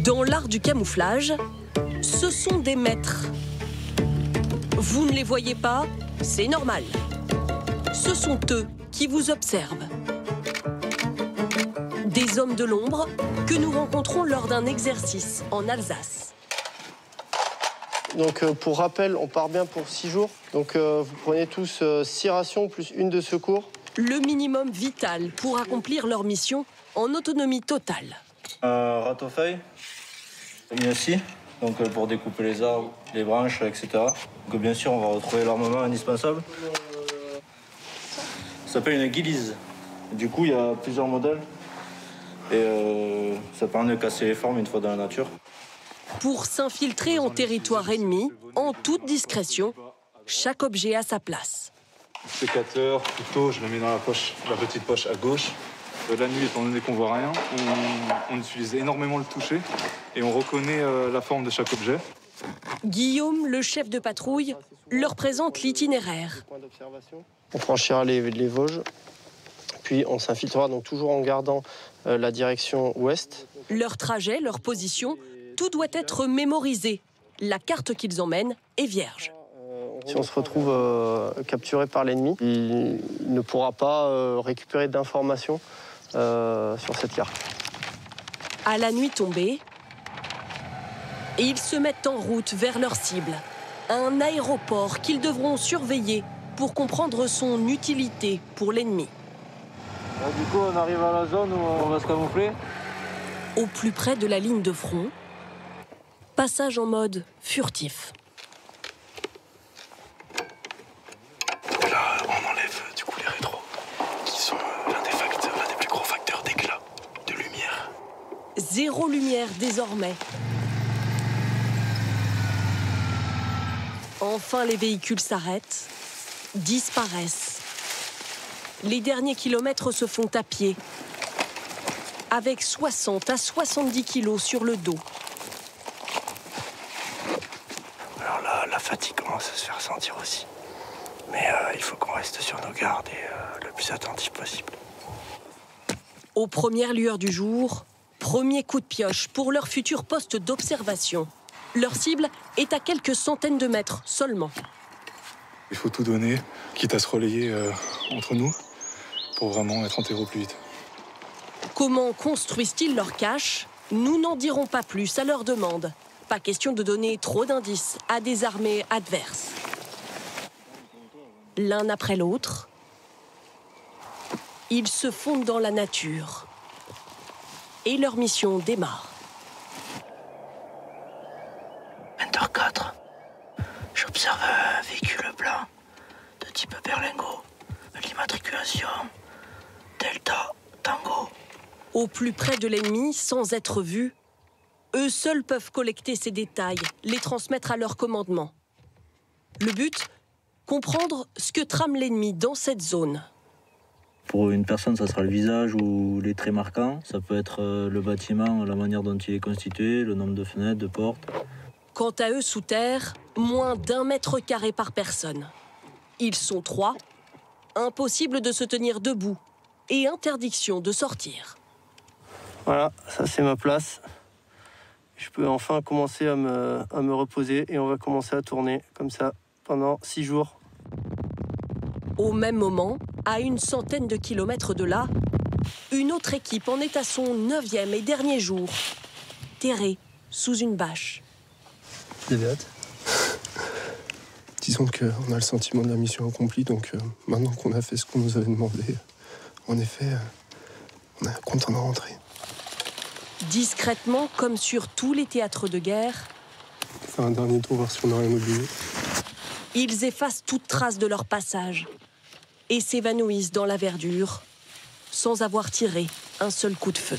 Dans l'art du camouflage, ce sont des maîtres. Vous ne les voyez pas, c'est normal. Ce sont eux qui vous observent. Des hommes de l'ombre que nous rencontrons lors d'un exercice en Alsace. Donc pour rappel, on part bien pour 6 jours. Donc vous prenez tous 6 rations plus une de secours. Le minimum vital pour accomplir leur mission en autonomie totale. Un râteau-feuille, une scie, donc pour découper les arbres, les branches, etc. Donc bien sûr, on va retrouver l'armement indispensable. Ça s'appelle une guilise. Du coup, il y a plusieurs modèles. Et ça permet de casser les formes une fois dans la nature. Pour s'infiltrer en territoire ennemi, en toute discrétion, chaque objet a sa place. Sécateur, couteau, je le mets dans la poche, la petite poche à gauche. La nuit, étant donné qu'on voit rien, on utilise énormément le toucher et on reconnaît la forme de chaque objet. Guillaume, le chef de patrouille, leur présente l'itinéraire. On franchira les Vosges, puis on s'infiltrera donc toujours en gardant la direction ouest. Leur trajet, leur position, tout doit être mémorisé. La carte qu'ils emmènent est vierge. Si on se retrouve capturé par l'ennemi, il ne pourra pas récupérer d'informations sur cette carte. À la nuit tombée, ils se mettent en route vers leur cible, un aéroport qu'ils devront surveiller pour comprendre son utilité pour l'ennemi. Du coup, on arrive à la zone où on va se camoufler. Au plus près de la ligne de front, passage en mode furtif. Là, on enlève du coup les rétros, qui sont l'un des plus gros facteurs d'éclat, de lumière. Zéro lumière désormais. Enfin, les véhicules s'arrêtent, disparaissent. Les derniers kilomètres se font à pied, avec 60 à 70 kilos sur le dos. Alors là, la fatigue commence à se faire sentir aussi. Mais il faut qu'on reste sur nos gardes et le plus attentif possible. Aux premières lueurs du jour, premier coup de pioche pour leur futur poste d'observation. Leur cible est à quelques centaines de mètres seulement. Il faut tout donner, quitte à se relayer entre nous, pour vraiment être enterré au plus vite. Comment construisent-ils leur cache? Nous n'en dirons pas plus à leur demande. Pas question de donner trop d'indices à des armées adverses. L'un après l'autre, ils se fondent dans la nature. Et leur mission démarre. 20h04. J'observe un véhicule blanc de type Berlingo. L'immatriculation Delta Tango. Au plus près de l'ennemi, sans être vus, eux seuls peuvent collecter ces détails, les transmettre à leur commandement. Le but, comprendre ce que trame l'ennemi dans cette zone. Pour une personne, ça sera le visage ou les traits marquants. Ça peut être le bâtiment, la manière dont il est constitué, le nombre de fenêtres, de portes. Quant à eux sous terre, moins d'1 mètre carré par personne. Ils sont 3, impossible de se tenir debout et interdiction de sortir. Voilà, ça c'est ma place. Je peux enfin commencer à me reposer et on va commencer à tourner comme ça pendant 6 jours. Au même moment, à une centaine de kilomètres de là, une autre équipe en est à son 9e et dernier jour, terrée sous une bâche. Vous avez hâte? Disons qu'on a le sentiment de la mission accomplie, donc maintenant qu'on a fait ce qu'on nous avait demandé, en effet, on est content de rentrer. Discrètement, comme sur tous les théâtres de guerre, Faire un dernier tour, voir si on a rien oublié. ils effacent toute trace de leur passage et s'évanouissent dans la verdure sans avoir tiré un seul coup de feu.